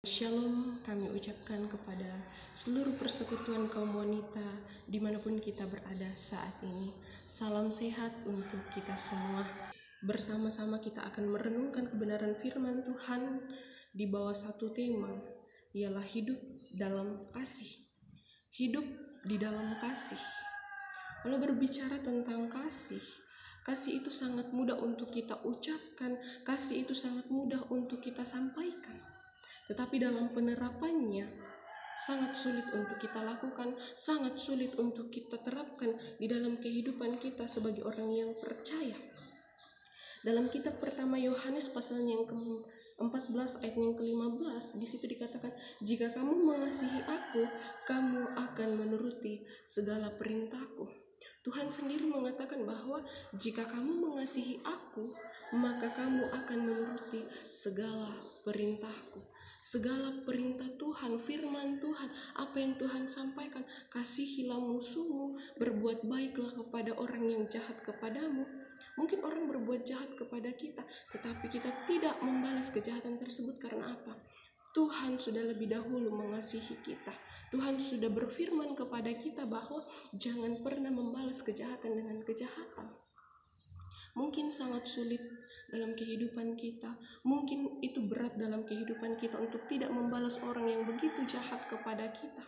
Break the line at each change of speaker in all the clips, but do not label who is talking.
Shalom kami ucapkan kepada seluruh persekutuan kaum wanita dimanapun kita berada saat ini. Salam sehat untuk kita semua. Bersama-sama kita akan merenungkan kebenaran firman Tuhan di bawah satu tema, ialah hidup dalam kasih. Hidup di dalam kasih. Kalau berbicara tentang kasih, kasih itu sangat mudah untuk kita ucapkan, kasih itu sangat mudah untuk kita sampaikan. Tetapi dalam penerapannya sangat sulit untuk kita lakukan, sangat sulit untuk kita terapkan di dalam kehidupan kita sebagai orang yang percaya. Dalam kitab pertama Yohanes pasal yang ke-14 ayat yang ke-15, di situ dikatakan, "Jika kamu mengasihi aku, kamu akan menuruti segala perintahku." Tuhan sendiri mengatakan bahwa jika kamu mengasihi aku, maka kamu akan menuruti segala perintahku. Segala perintah Tuhan, firman Tuhan, apa yang Tuhan sampaikan, kasihilah musuhmu, berbuat baiklah kepada orang yang jahat kepadamu. Mungkin orang berbuat jahat kepada kita, tetapi kita tidak membalas kejahatan tersebut karena apa? Tuhan sudah lebih dahulu mengasihi kita. Tuhan sudah berfirman kepada kita bahwa jangan pernah membalas kejahatan dengan kejahatan. Mungkin sangat sulit dalam kehidupan kita, mungkin itu berat dalam kehidupan kita untuk tidak membalas orang yang begitu jahat kepada kita.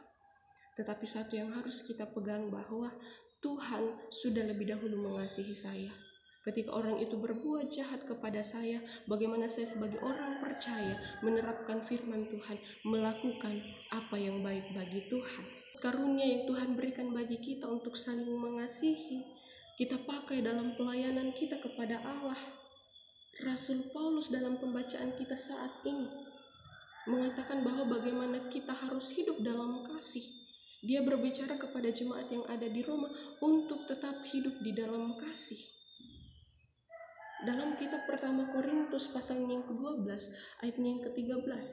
Tetapi satu yang harus kita pegang bahwa Tuhan sudah lebih dahulu mengasihi saya. Ketika orang itu berbuat jahat kepada saya, bagaimana saya sebagai orang percaya menerapkan firman Tuhan, melakukan apa yang baik bagi Tuhan. Karunia yang Tuhan berikan bagi kita untuk saling mengasihi, kita pakai dalam pelayanan kita kepada Allah. Rasul Paulus dalam pembacaan kita saat ini mengatakan bahwa bagaimana kita harus hidup dalam kasih. Dia berbicara kepada jemaat yang ada di Roma untuk tetap hidup di dalam kasih. Dalam kitab pertama Korintus pasal yang ke-12 ayat yang ke-13,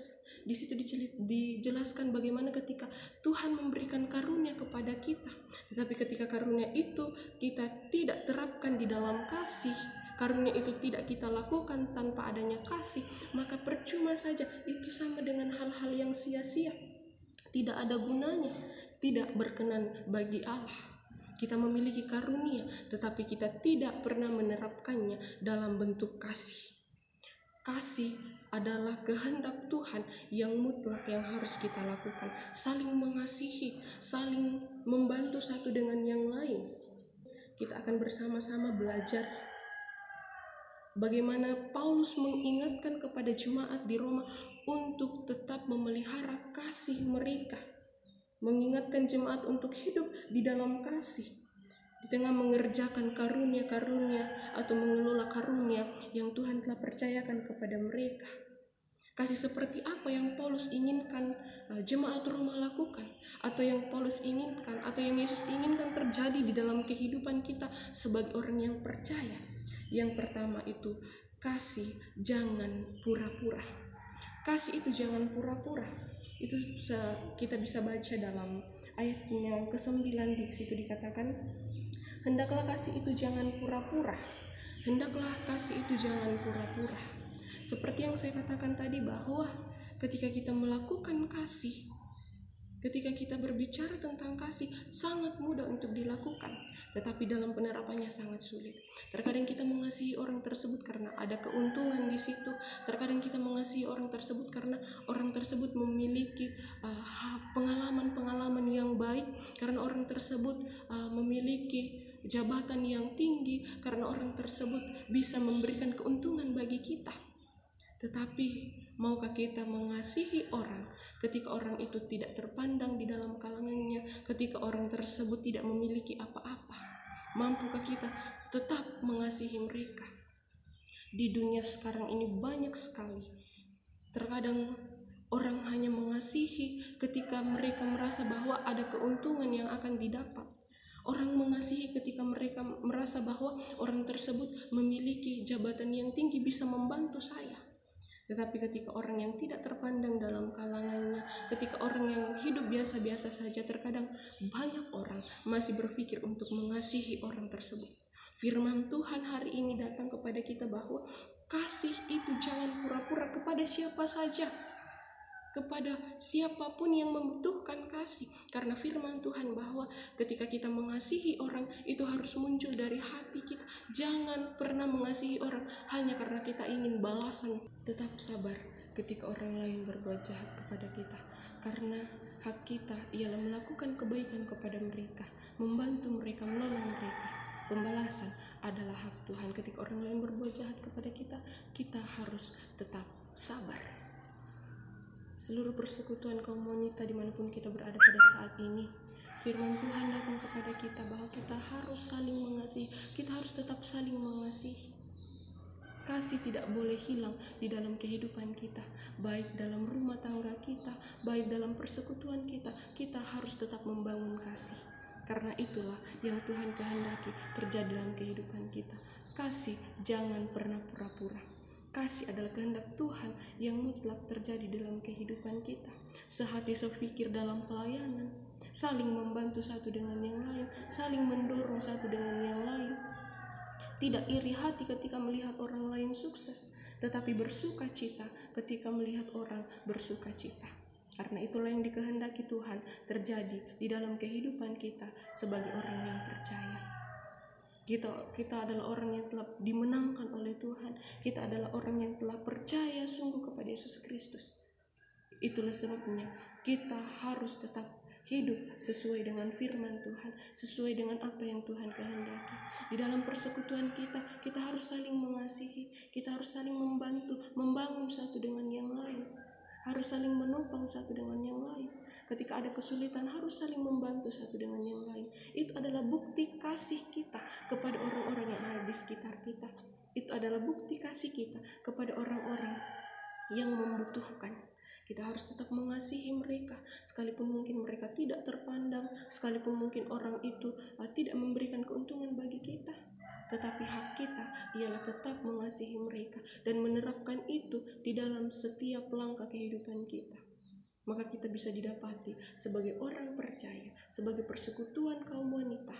di situ dijelaskan bagaimana ketika Tuhan memberikan karunia kepada kita, tetapi ketika karunia itu kita tidak terapkan di dalam kasih, karunia itu tidak kita lakukan tanpa adanya kasih, maka percuma saja, itu sama dengan hal-hal yang sia-sia, tidak ada gunanya, tidak berkenan bagi Allah. Kita memiliki karunia, tetapi kita tidak pernah menerapkannya dalam bentuk kasih. Kasih adalah kehendak Tuhan yang mutlak yang harus kita lakukan. Saling mengasihi, saling membantu satu dengan yang lain. Kita akan bersama-sama belajar bagaimana Paulus mengingatkan kepada jemaat di Roma untuk tetap memelihara kasih mereka. Mengingatkan jemaat untuk hidup di dalam kasih, di tengah mengerjakan karunia-karunia atau mengelola karunia yang Tuhan telah percayakan kepada mereka. Kasih seperti apa yang Paulus inginkan jemaat Roma lakukan, atau yang Paulus inginkan, atau yang Yesus inginkan terjadi di dalam kehidupan kita sebagai orang yang percaya. Yang pertama itu, kasih jangan pura-pura. Kasih itu jangan pura-pura. Itu kita bisa baca dalam ayat yang ke-9, di situ dikatakan, hendaklah kasih itu jangan pura-pura. Hendaklah kasih itu jangan pura-pura. Seperti yang saya katakan tadi bahwa ketika kita melakukan kasih, ketika kita berbicara tentang kasih, sangat mudah untuk dilakukan, tetapi dalam penerapannya sangat sulit. Terkadang kita mengasihi orang tersebut karena ada keuntungan di situ. Terkadang kita mengasihi orang tersebut karena orang tersebut memiliki pengalaman-pengalaman yang baik, karena orang tersebut memiliki jabatan yang tinggi, karena orang tersebut bisa memberikan keuntungan bagi kita. Tetapi maukah kita mengasihi orang ketika orang itu tidak terpandang di dalam kalangannya, ketika orang tersebut tidak memiliki apa-apa? Mampukah kita tetap mengasihi mereka? Di dunia sekarang ini banyak sekali, terkadang orang hanya mengasihi ketika mereka merasa bahwa ada keuntungan yang akan didapat. Orang mengasihi ketika mereka merasa bahwa orang tersebut memiliki jabatan yang tinggi, bisa membantu saya. Tetapi ketika orang yang tidak terpandang dalam kalangannya, ketika orang yang hidup biasa-biasa saja, terkadang banyak orang masih berpikir untuk mengasihi orang tersebut. Firman Tuhan hari ini datang kepada kita bahwa kasih itu jangan pura-pura kepada siapa saja. kepada siapapun yang membutuhkan kasih. Karena firman Tuhan bahwa ketika kita mengasihi orang, itu harus muncul dari hati kita. Jangan pernah mengasihi orang hanya karena kita ingin balasan. Tetap sabar ketika orang lain berbuat jahat kepada kita, karena hak kita ialah melakukan kebaikan kepada mereka, membantu mereka, menolong mereka. Pembalasan adalah hak Tuhan. Ketika orang lain berbuat jahat kepada kita, kita harus tetap sabar. Seluruh persekutuan kaum wanita dimanapun kita berada pada saat ini, firman Tuhan datang kepada kita bahwa kita harus saling mengasihi. Kita harus tetap saling mengasihi. Kasih tidak boleh hilang di dalam kehidupan kita, baik dalam rumah tangga kita, baik dalam persekutuan kita. Kita harus tetap membangun kasih. Karena itulah yang Tuhan kehendaki terjadi dalam kehidupan kita. Kasih jangan pernah pura-pura. Kasih adalah kehendak Tuhan yang mutlak terjadi dalam kehidupan kita. Sehati sepikir dalam pelayanan, saling membantu satu dengan yang lain, saling mendorong satu dengan yang lain. Tidak iri hati ketika melihat orang lain sukses, tetapi bersuka cita ketika melihat orang bersuka cita. Karena itulah yang dikehendaki Tuhan terjadi di dalam kehidupan kita sebagai orang yang percaya. Kita adalah orang yang telah dimenangkan oleh Tuhan. Kita adalah orang yang telah percaya sungguh kepada Yesus Kristus. Itulah sebabnya kita harus tetap hidup sesuai dengan firman Tuhan, sesuai dengan apa yang Tuhan kehendaki. Di dalam persekutuan kita harus saling mengasihi, kita harus saling membantu, membangun satu dengan yang lain, harus saling menopang satu dengan yang lain. Ketika ada kesulitan, harus saling membantu satu dengan yang lain. Itu adalah bukti kasih kita kepada orang-orang yang ada di sekitar kita. Itu adalah bukti kasih kita kepada orang-orang yang membutuhkan. Kita harus tetap mengasihi mereka, sekalipun mungkin mereka tidak terpandang, sekalipun mungkin orang itu tidak memberikan keuntungan bagi kita. Tetapi hak kita ialah tetap mengasihi mereka dan menerapkan itu di dalam setiap langkah kehidupan kita. Maka kita bisa didapati sebagai orang percaya, sebagai persekutuan kaum wanita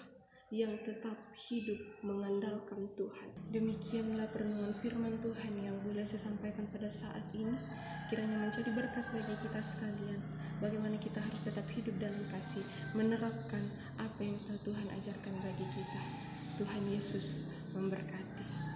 yang tetap hidup mengandalkan Tuhan. Demikianlah perenungan firman Tuhan yang boleh saya sampaikan pada saat ini. Kiranya menjadi berkat bagi kita sekalian. Bagaimana kita harus tetap hidup dalam kasih, menerapkan apa yang Tuhan ajarkan bagi kita. Tuhan Yesus memberkati.